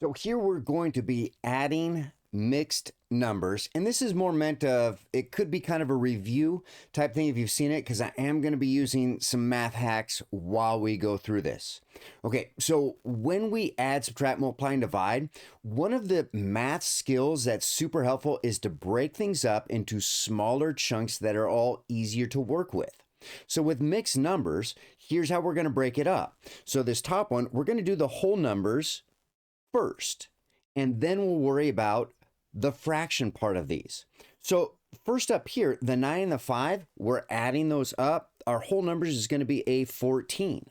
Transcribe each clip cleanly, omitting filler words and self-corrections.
So here we're going to be adding mixed numbers, and this is more meant of, it could be kind of a review type thing if you've seen it, because I am going to be using some math hacks while we go through this. Okay, so when we add, subtract, multiply, and divide, one of the math skills that's super helpful is to break things up into smaller chunks that are all easier to work with. So with mixed numbers, here's how we're going to break it up. So this top one, we're going to do the whole numbers first, and then we'll worry about the fraction part of these. So first up here, the 9 and the 5, we're adding those up. Our whole numbers is going to be a 14.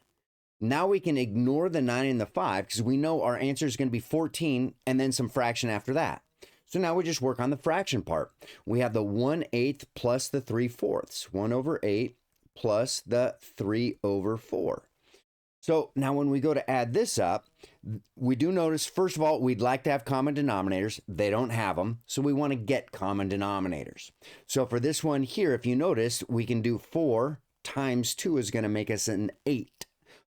Now we can ignore the 9 and the 5 because we know our answer is going to be 14 and then some fraction after that. So now we just work on the fraction part. We have the 1/8 plus the 3/4. 1/8 plus the 3/4. So now when we go to add this up, we do notice, first of all, we'd like to have common denominators. They don't have them, so we want to get common denominators. So for this one here, if you notice, we can do 4 times 2 is going to make us an 8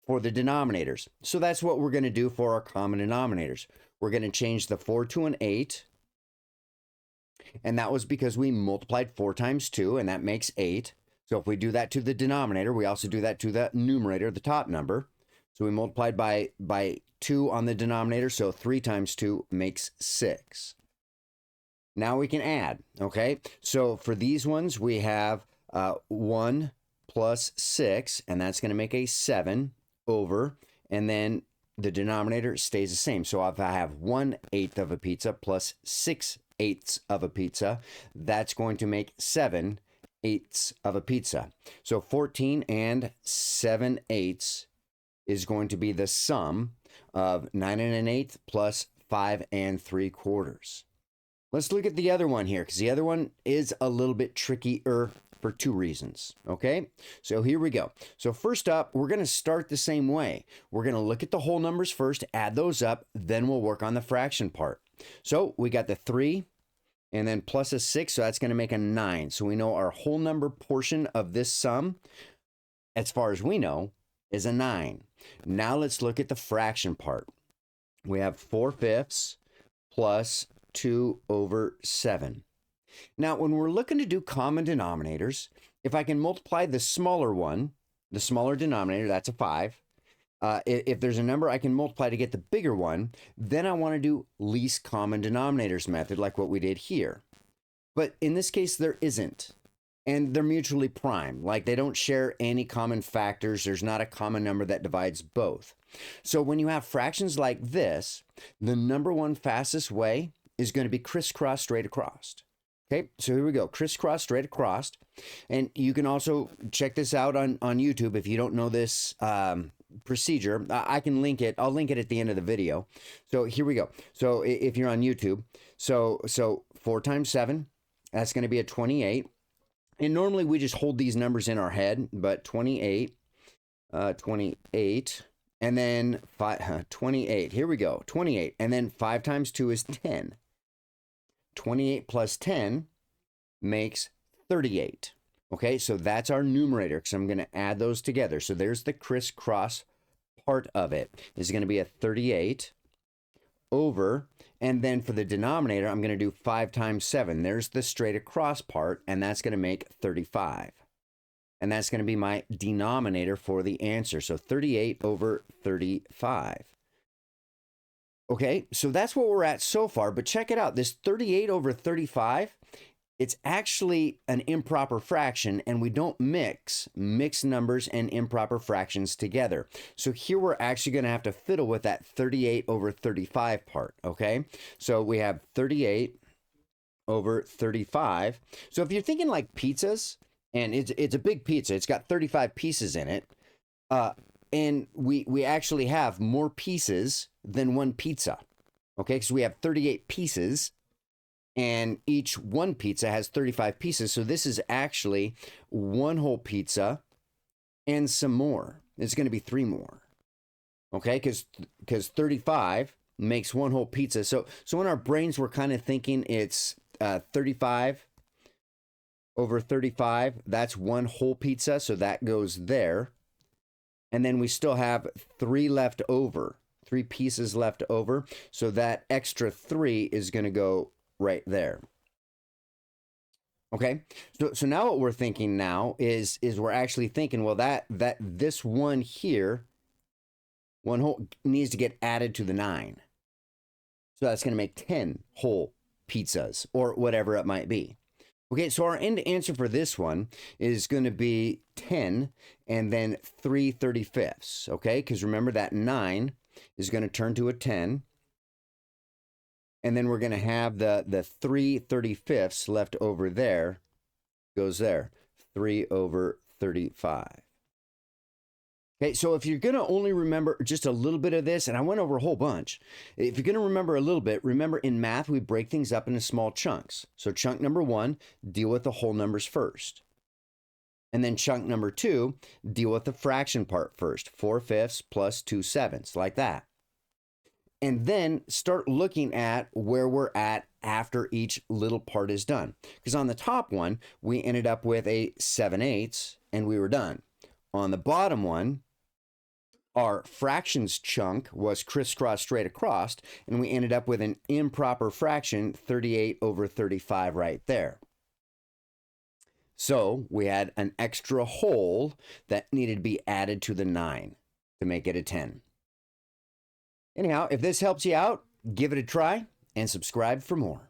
for the denominators. So that's what we're going to do for our common denominators. We're going to change the 4 to an 8, and that was because we multiplied 4 times 2, and that makes 8. So if we do that to the denominator, we also do that to the numerator, the top number. So we multiplied by 2 on the denominator, so 3 times 2 makes 6. Now we can add, okay? So for these ones, we have 1 plus 6, and that's going to make a 7 over, and then the denominator stays the same. So if I have 1/8 of a pizza plus 6/8 of a pizza, that's going to make 7/8 of a pizza. So 14 and 7/8 is going to be the sum of 9 1/8 plus 5 3/4. Let's look at the other one here, because the other one is a little bit trickier for 2 reasons, okay? So here we go. So first up, we're going to start the same way. We're going to look at the whole numbers first, add those up, then we'll work on the fraction part. So we got the 3 and then plus a 6, so that's going to make a 9. So we know our whole number portion of this sum, as far as we know, is a 9. Now let's look at the fraction part. We have 4/5 plus 2/7. Now, when we're looking to do common denominators, if I can multiply the smaller one, the smaller denominator, that's a 5. If there's a number I can multiply to get the bigger one, then I want to do least common denominators method, like what we did here. But in this case, there isn't. And they're mutually prime, like they don't share any common factors. There's not a common number that divides both. So when you have fractions like this, the number one fastest way is going to be crisscross straight across. Okay, so here we go, crisscross straight across. And you can also check this out on YouTube if you don't know this procedure. I can link it. I'll link it at the end of the video. So here we go. So if you're on YouTube, so 4 times 7, that's going to be a 28. And normally we just hold these numbers in our head, but 28, 28, and then 28. Here we go, 28. And then 5 times 2 is 10. 28 plus 10 makes 38. Okay, so that's our numerator, because I'm going to add those together. So there's the crisscross part of it. This is going to be a 38 over, and then for the denominator, I'm going to do 5 times 7. There's the straight across part, and that's going to make 35. And that's going to be my denominator for the answer. So 38/35. Okay, so that's what we're at so far, but check it out. This 38/35, it's actually an improper fraction, and we don't mix mixed numbers and improper fractions together. So here we're actually going to have to fiddle with that 38/35 part, okay? So we have 38/35. So if you're thinking like pizzas, and it's a big pizza, it's got 35 pieces in it, and we actually have more pieces than one pizza, okay? Because we have 38 pieces, and each one pizza has 35 pieces. So this is actually one whole pizza and some more. It's going to be 3 more, okay? Because 35 makes one whole pizza. So in our brains, we're kind of thinking it's 35/35. That's one whole pizza, so that goes there. And then we still have 3 left over. 3 pieces left over. So that extra 3 is going to go right there. Okay, so now what we're thinking now is we're actually thinking, well, that this one here, one whole, needs to get added to the 9. So that's going to make 10 whole pizzas or whatever it might be. Okay, so our end answer for this one is going to be 10 and then 3/35. Okay, because remember that 9 is going to turn to a 10. And then we're going to have the 3/35 left over there, goes there, 3/35. Okay, so if you're going to only remember just a little bit of this, and I went over a whole bunch. If you're going to remember a little bit, remember in math, we break things up into small chunks. So chunk number 1, deal with the whole numbers first. And then chunk number 2, deal with the fraction part first, 4/5 plus 2/7, like that. And then start looking at where we're at after each little part is done. Because on the top one, we ended up with a 7/8 and we were done. On the bottom one, our fractions chunk was crisscross straight across, and we ended up with an improper fraction, 38/35 right there. So we had an extra whole that needed to be added to the 9 to make it a 10. Anyhow, if this helps you out, give it a try and subscribe for more.